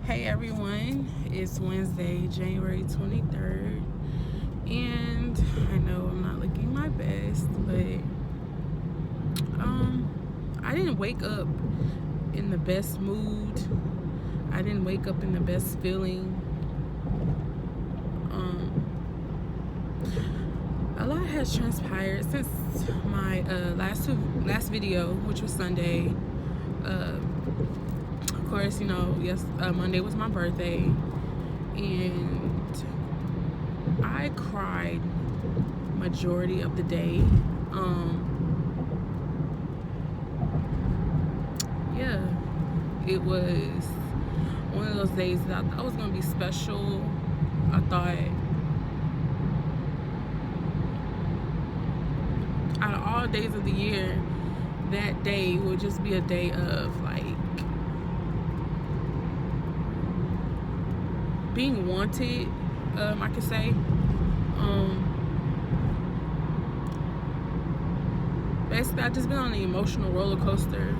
Hey everyone, it's Wednesday, January 23rd, and I know I'm not looking my best, but I didn't wake up in the best mood. I didn't wake up in the best feeling. A lot has transpired since my last video, which was Sunday. Of course, Monday was my birthday, and I cried majority of the day. It was one of those days that I thought was gonna be special. I thought out of all days of the year, that day would just be a day of like being wanted, I could say. Basically, I've just been on an emotional roller coaster.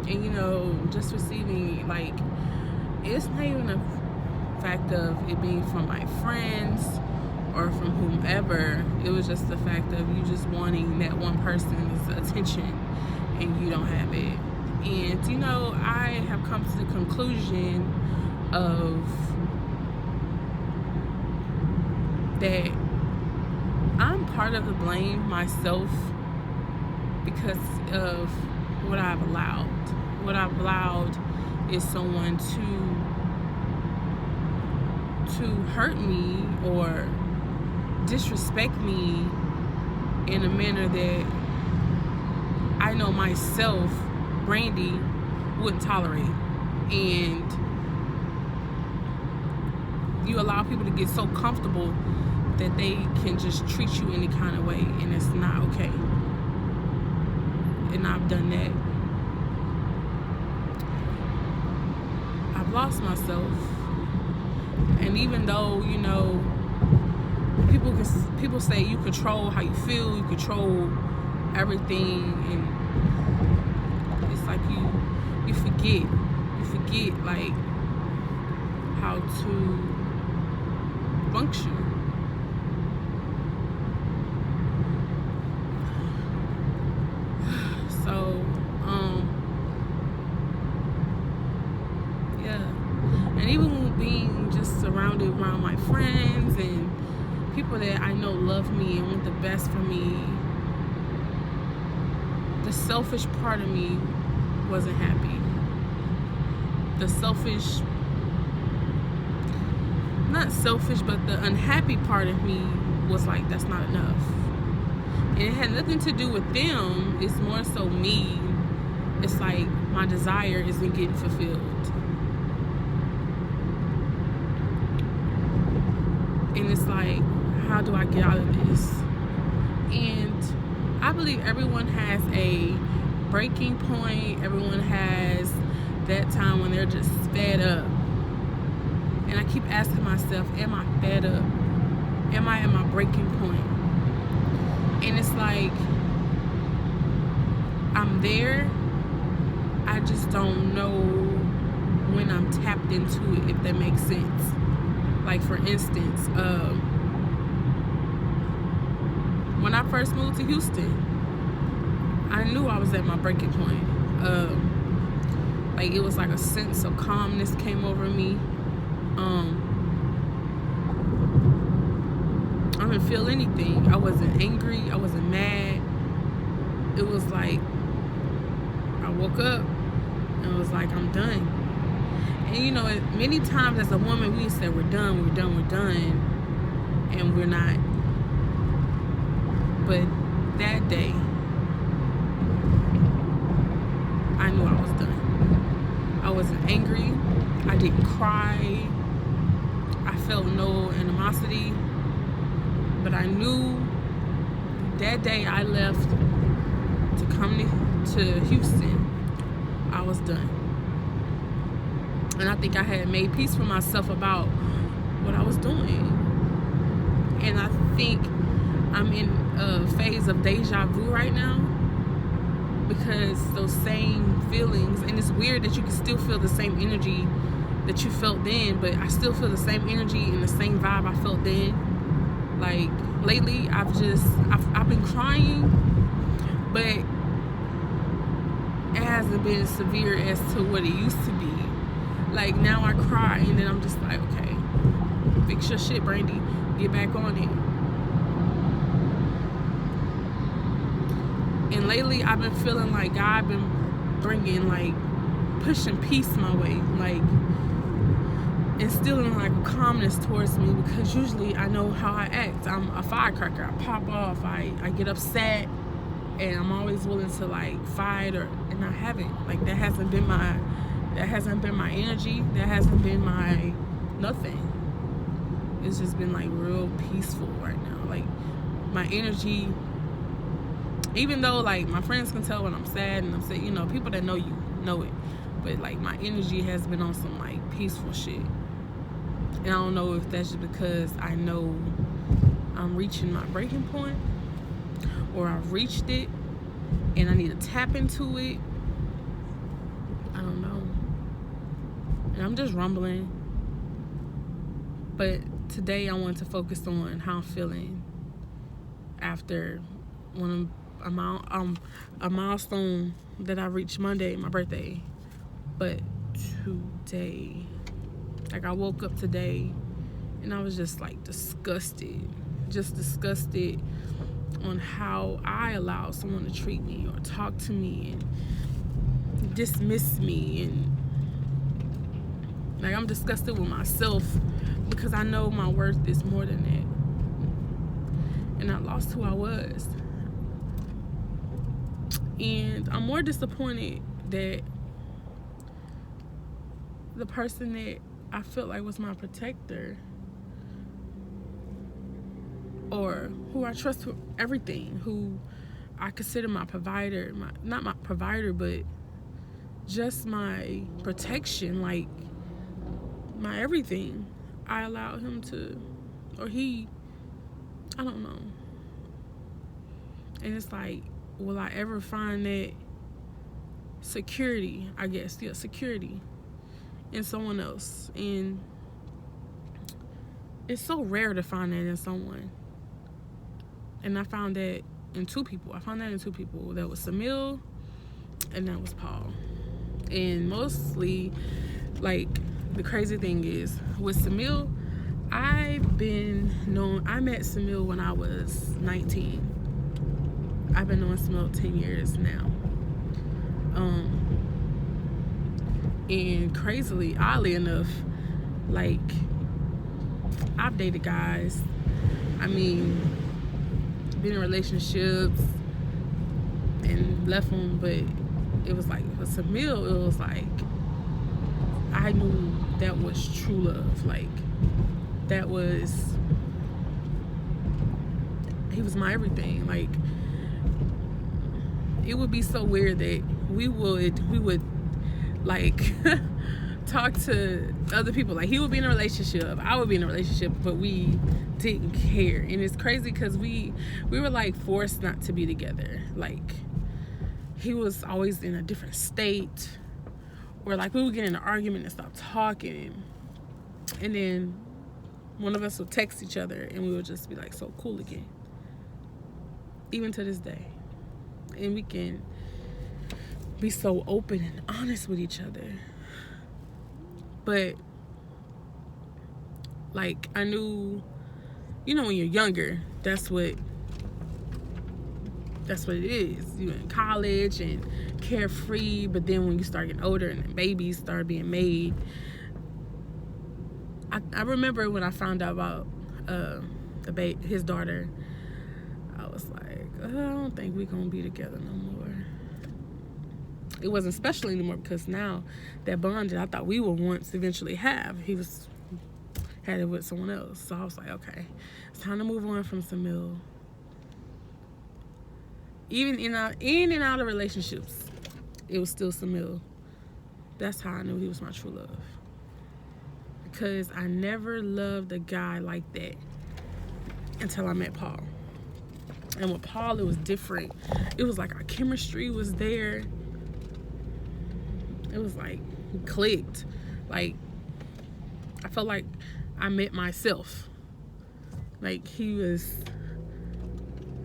And just receiving, like, it's not even a fact of it being from my friends or from whomever. It was just the fact of you just wanting that one person's attention and you don't have it. And I have come to the conclusion of that I'm part of the blame myself because of what I've allowed. What I've allowed is someone to hurt me or disrespect me in a manner that I know myself, Brandy, wouldn't tolerate. And you allow people to get so comfortable that they can just treat you any kind of way, and it's not okay. And I've done that. I've lost myself. And even though, people say you control how you feel, you control everything, and it's like you forget like how to function. So and even being just surrounded around my friends and people that I know love me and want the best for me, the selfish part of me wasn't happy. Not selfish, but the unhappy part of me was like, that's not enough. And it had nothing to do with them. It's more so me. It's like my desire isn't getting fulfilled. And it's like, how do I get out of this? And I believe everyone has a breaking point. Everyone has that time when they're just fed up. And I keep asking myself, am I fed up? Am I at my breaking point? And it's like, I'm there. I just don't know when I'm tapped into it, if that makes sense. Like, for instance, when I first moved to Houston, I knew I was at my breaking point. Like, it was like a sense of calmness came over me. I didn't feel anything. I wasn't angry. I wasn't mad. It was like I woke up and it was like, I'm done. And many times as a woman we say we're done, and we're not. But that day I knew I was done. I wasn't angry. I didn't cry. I felt no animosity. But I knew that day I left to come to Houston, I was done. And I think I had made peace for myself about what I was doing. And I think I'm in a phase of deja vu right now, because those same feelings, and it's weird that you can still feel the same energy that you felt then, but I still feel the same energy and the same vibe I felt then. Like lately, I've been crying, but it hasn't been severe as to what it used to be. Like now I cry and then I'm just like, okay, fix your shit, Brandy, get back on it. And lately I've been feeling like God been bringing, like, pushing peace my way, like instilling like a calmness towards me, because usually I know how I act. I'm a firecracker. I pop off, I get upset, and I'm always willing to like fight, and I haven't. Like that hasn't been my energy. That hasn't been my nothing. It's just been like real peaceful right now. Like my energy, even though like my friends can tell when I'm sad and I'm sad, you know, people that know you know it. But like my energy has been on some like peaceful shit. And I don't know if that's just because I know I'm reaching my breaking point, or I've reached it and I need to tap into it. I don't know. And I'm just rumbling. But today I want to focus on how I'm feeling after a milestone that I reached Monday, my birthday. But today, like I woke up today and I was just like disgusted on how I allow someone to treat me or talk to me and dismiss me, and like I'm disgusted with myself because I know my worth is more than that, and I lost who I was. And I'm more disappointed that the person that I felt like was my protector, or who I trust with everything, who I consider my provider, not my provider, but just my protection, like my everything, I allowed him to, or he, I don't know. And it's like, will I ever find that security, I guess, security in someone else? And it's so rare to find that in someone. And I found that in two people. That was Samil and that was Paul. And mostly, like, the crazy thing is, with Samil, I met Samil when I was 19. I've been knowing Samil 10 years now. And crazily, oddly enough, like, I've dated guys. I mean, been in relationships and left them, but it was like, with Samil, it was like, I knew that was true love. Like, he was my everything. Like, it would be so weird that we would like talk to other people. Like, he would be in a relationship, I would be in a relationship, but we didn't care. And it's crazy because we were like forced not to be together. Like, he was always in a different state, or like we would get in an argument and stop talking, and then one of us would text each other and we would just be like so cool again, even to this day. And we can be so open and honest with each other. But like, I knew, you know, when you're younger, that's what it is. You're in college and carefree, but then when you start getting older and babies start being made, I remember when I found out about his daughter, I was like, I don't think we're gonna be together no more. It wasn't special anymore because now that bond that I thought we would once eventually have, had it with someone else. So I was like, okay, it's time to move on from Samil. Even in and out of relationships, it was still Samil. That's how I knew he was my true love. Because I never loved a guy like that until I met Paul. And with Paul, it was different. It was like our chemistry was there. It was like clicked. Like I felt like I met myself. Like he was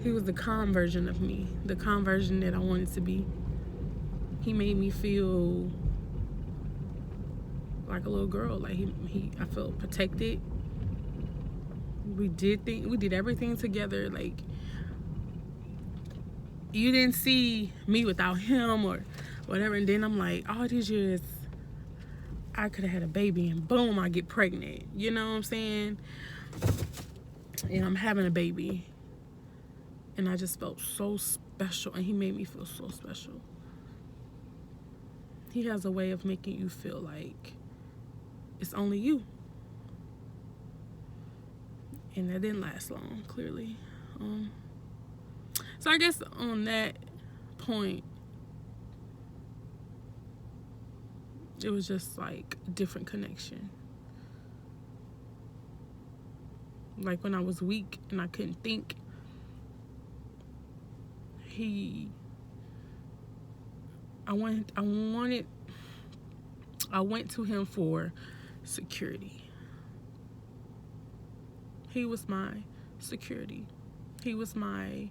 the calm version of me, the calm version that I wanted to be. He made me feel like a little girl. Like I felt protected. We did everything together. Like you didn't see me without him or whatever. And then I'm like, all these years I could have had a baby, and boom, I get pregnant. You know what I'm saying? And I'm having a baby, and I just felt so special, and he made me feel so special. He has a way of making you feel like it's only you. And that didn't last long, clearly. So I guess on that point, it was just like a different connection. Like when I was weak and I couldn't think, I went to him for security. He was my security. He was my,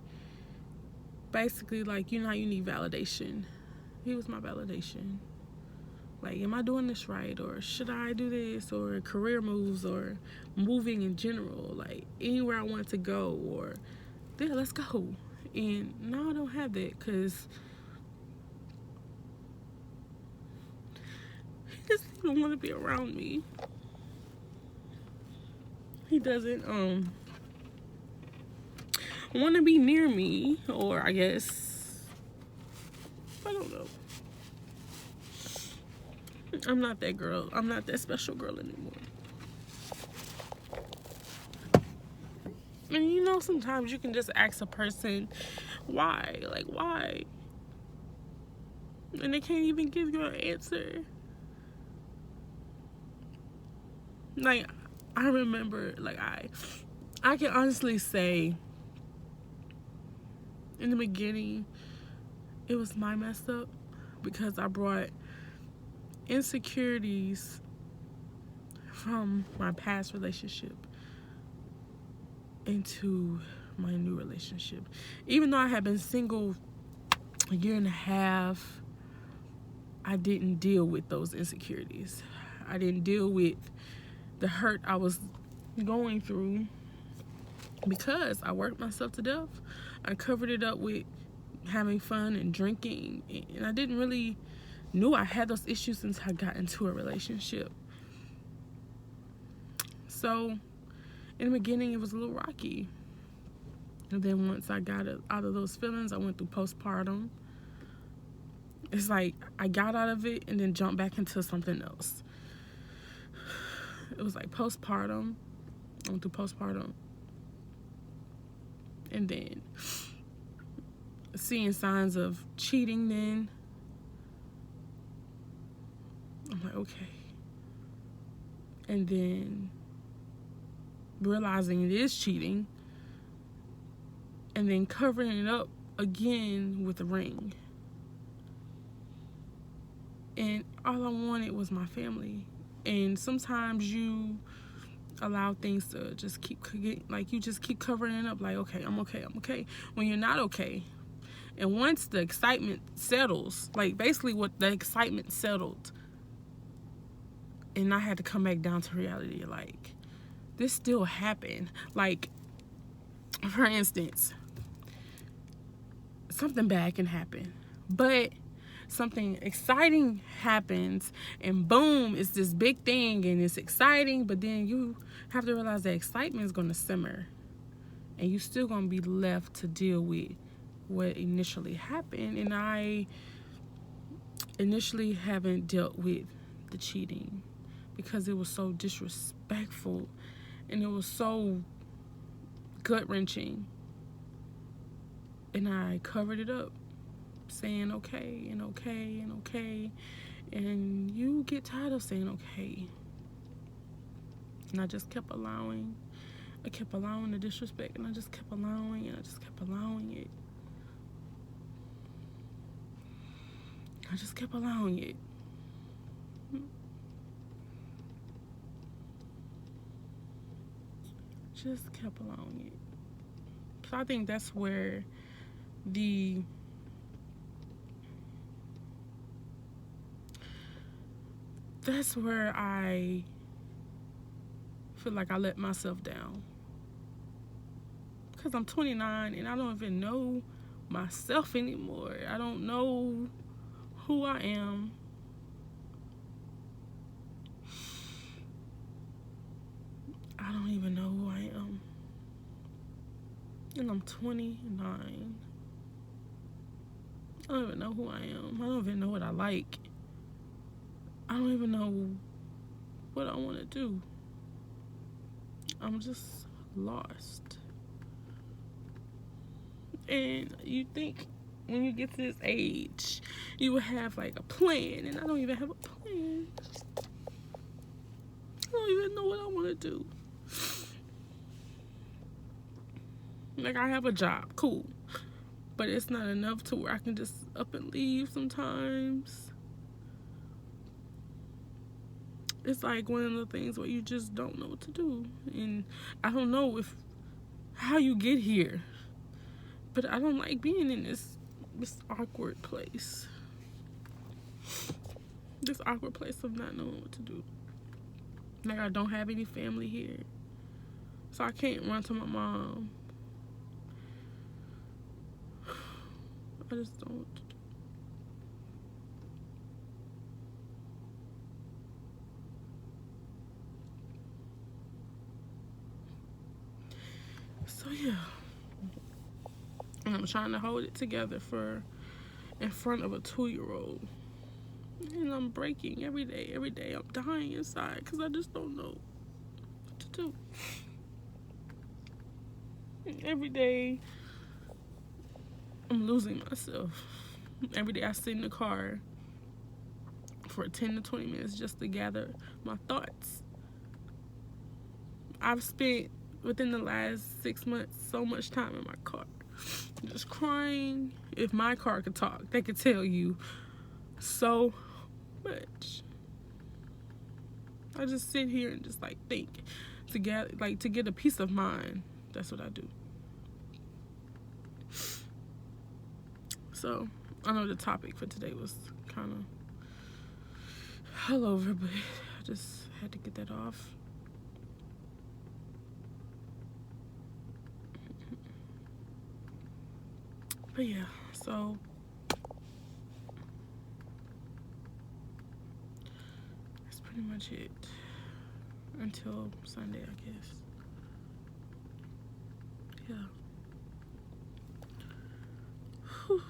basically, like, you know how you need validation. He was my validation. Like, am I doing this right? Or should I do this? Or career moves, or moving in general. Like, anywhere I wanted to go, or, yeah, let's go. And now I don't have that, because he doesn't even want to be around me. He doesn't want to be near me, or I guess, I don't know. I'm not that girl. I'm not that special girl anymore. And you know, sometimes you can just ask a person why, like why, and they can't even give you an answer. Like, I remember, like, I can honestly say, in the beginning, it was my mess up, because I brought insecurities from my past relationship into my new relationship. Even though I had been single a year and a half, I didn't deal with those insecurities. I didn't deal with the hurt I was going through, because I worked myself to death. I covered it up with having fun and drinking, and I didn't really knew I had those issues until I got into a relationship. So in the beginning, it was a little rocky, and then once I got out of those feelings, I went through postpartum. It's like I got out of it and then jumped back into something else. It was like postpartum. I went through postpartum, and then seeing signs of cheating. Then I'm like, okay. And then realizing it is cheating, and then covering it up again with a ring. And all I wanted was my family. And sometimes you allow things to just keep, like, you just keep covering it up, like, okay, I'm okay, when you're not okay. And once the excitement settles, like, basically what the excitement settled, and I had to come back down to reality, like, this still happened. Like, for instance, something bad can happen, but something exciting happens, and boom, it's this big thing, and it's exciting, but then you have to realize that excitement is going to simmer, and you're still going to be left to deal with what initially happened. And I initially haven't dealt with the cheating because it was so disrespectful, and it was so gut-wrenching, and I covered it up, saying okay and okay and okay, and you get tired of saying okay, and I just kept allowing the disrespect, and I just kept allowing it. I just kept allowing it. Just kept allowing it. So I think that's where the I feel like I let myself down. Because I'm 29 and I don't even know myself anymore. I don't know who I am. I don't even know who I am. And I'm 29. I don't even know who I am. I don't even know what I like. I don't even know what I want to do. I'm just lost. And you think when you get to this age, you will have like a plan, and I don't even have a plan. I don't even know what I want to do. Like, I have a job, cool, but it's not enough to where I can just up and leave sometimes. It's like one of the things where you just don't know what to do, and I don't know how you get here, but I don't like being in this awkward place. This awkward place of not knowing what to do. Like, I don't have any family here, so I can't run to my mom. I just don't know what to do. So yeah, and I'm trying to hold it together in front of a 2-year-old, and I'm breaking every day. Every day I'm dying inside because I just don't know what to do. And every day I'm losing myself. Every day I sit in the car for 10 to 20 minutes just to gather my thoughts. I've spent within the last 6 months so much time in my car just crying. If my car could talk, they could tell you so much. I just sit here and just like think to get a peace of mind. That's what I do. So I know the topic for today was kind of all over, but I just had to get that off. But yeah, so that's pretty much it until Sunday, I guess. Yeah. Whew.